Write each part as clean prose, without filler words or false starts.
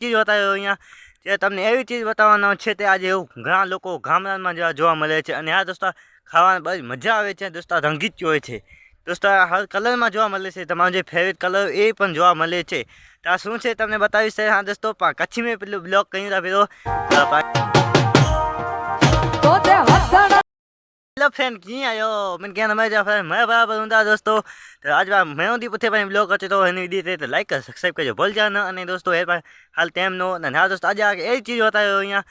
ચીજ બતાવ્યો અહીંયા જે તમને એવી ચીજ બતાવવાનો છે તે આજે એવું ઘણા લોકો ગામડામાં જેવા જોવા મળે છે અને આ દોસ્તો ખાવાની બધી મજા આવે છે દોસ્તો રંગીત હોય છે દોસ્તો હર કલરમાં જોવા મળે છે તમારો જે ફેવરેટ કલર એ પણ જોવા મળે છે તો આ શું છે તમને બતાવીશ હા દોસ્તો કચ્છી મેં પેલું બ્લોગ કહી था પેલો हेलो फ्रेंड की आयो मैंने कहना मैं फ्रेंड मैं बराबर हूँ दोस्तों तो आज बार मैं हूँ पुथे भाई ब्लॉग अच्छे तो दी तो लाइक कर सब्सक्राइब करजो भूल जाना અને દોસ્તો એ હાલ ટાઈમનો અને હા દોસ્તો આજે એવી ચીજ બતાવ્યો અહીંયા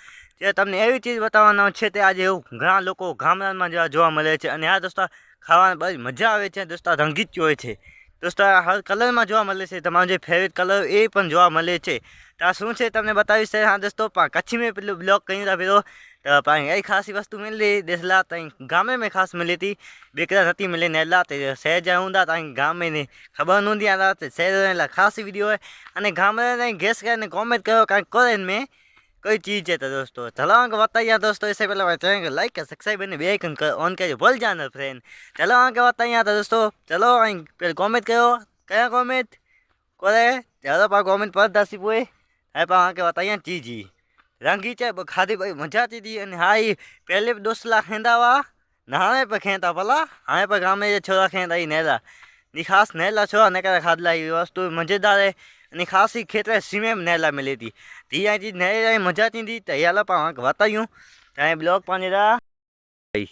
જે તમને એવી ચીજ બતાવવાનો છે તે આજે એવું ઘણા લોકો ગામડામાં જેવા જોવા મળે છે અને આ દોસ્તો ખાવાની બધી મજા આવે છે દોસ્તો રંગીત હોય છે દોસ્તો હર કલરમાં જોવા મળે છે તમારો જે ફેવરેટ કલર એ પણ જોવા મળે છે તો આ શું છે તમને બતાવીશ હા દોસ્તો કચ્છી મેં પેલું બ્લોગ કહી था પેલો तो पाई यही खासी वस्तु मिली देसला तई गामे में खास मिली थी बेकरा नती मिली नेला ते शहर जा हुंदा तई गाम में ने खबर नोंदी आला ते शहर ला खासी वीडियो है अने गाम में गैस करने कमेंट करो काई करेन में कोई चीज़ है तो दोस्तों चलो आगे बताइए दोस्तों इससे पहले चैनल को लाइक कर सब्सक्राइब करने बेल आइकन ऑन कर बोल जाना फ्रेंड चलो आगे बताइए तो दोस्तों चलो पहले कमेंट करो क्या कमेंट करे चलो पा कमेंट पर दसी पुए है पा आगे बताइए चीज़ रंगी चे खाधी भाई मजा आती थी हाँ पहले दोस्तला खेंदावा नहाने पे खेता भला हाँ पर गाँव में छोरा खेंदा ही नेला नी खास नेला छोरा ने करे खादला वस्तु मजेदार है અને ખાસી ખેતરે સીમે નેલા મિલી હતી તી આ ચીજ નેલા મજા આતી હતી તૈયાર પા બતાવ્યું ત્યાં બ્લોગ પાનેરા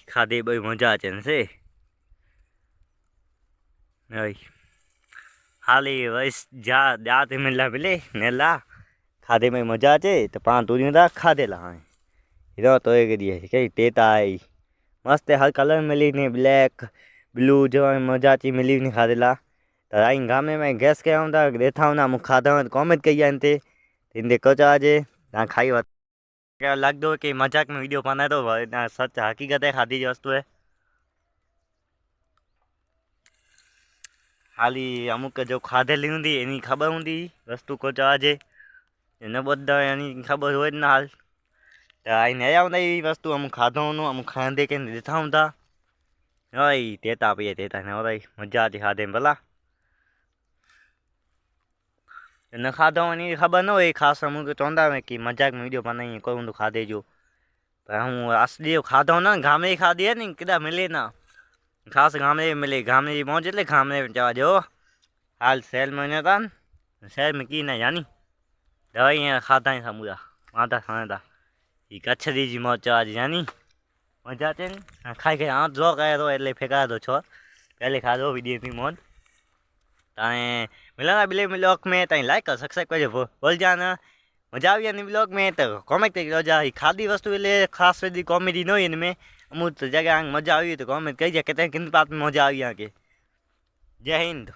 ખાધે બહુ મજા છે ને છે હાલી વૈસ જા જાત મિલા મિલે નેલા खादे में मजा आचे तो पान तूरी था खादेला हाँ हीरो तो एक दिए कई टेता आई मस्त हर कलर मिली नहीं ब्लैक ब्लू जो मजा आती मिली नहीं खादेला तो आई गामे में गैस के आऊँ था देता हूँ ना मुँह खाता हूँ कॉमेंट कही जानते इन देखो चाहे ना खाई बात क्या लग दो कि मजाक में वीडियो बनाए तो ना सच हकीकत है खादी जो वस्तु है खाली अमुक जो खाधेली होंगी एनी खबर होंगी वस्तु को चाहे એને બધા એની ખબર હોય જ ના હાલ તો આઈને આવતા એવી વસ્તુ અમુક ખાધોનું અમુક ખાંદે કે દેતા હતા હોય તેતા પીએ તેતા ને હોય મજા આતી ખાધે ભલા न खाधो वञी ख़बर न हुई ख़ासि मूंखे चवंदा हुआ की मज़ाक में वीडियो बनाई कोई हूंदो खाधे जो पर हूँ असली खाधो न गामे जी खाधी है नी किथां मिले ना ख़ासि गामे जी मिले गामे जी मौज એટલે गामे में चवा जो हाल शहर में वञो था शहर में की न यानी दवाई यहाँ खाता ही समूरा माता खाने था ये कच्छ जी मौज आज यानी मजा आते खाई खाई हाथ जो करे तो એટલે फेंका दो छोर पहले खा दो वीडियो की मौज ताए मिला बिले ब्लॉग में ताई लाइक कर सब्सक्राइब कर बोल जाना मजा आई नहीं ब्लॉग में तो कॉमेंट कर जा खादी वस्तु એટલે खास बधी कॉमेडी न હોય इनमें अमुक जगह मजा आई तो कॉमेंट कही जा कितने किन बात में मजा आई के जय हिंद।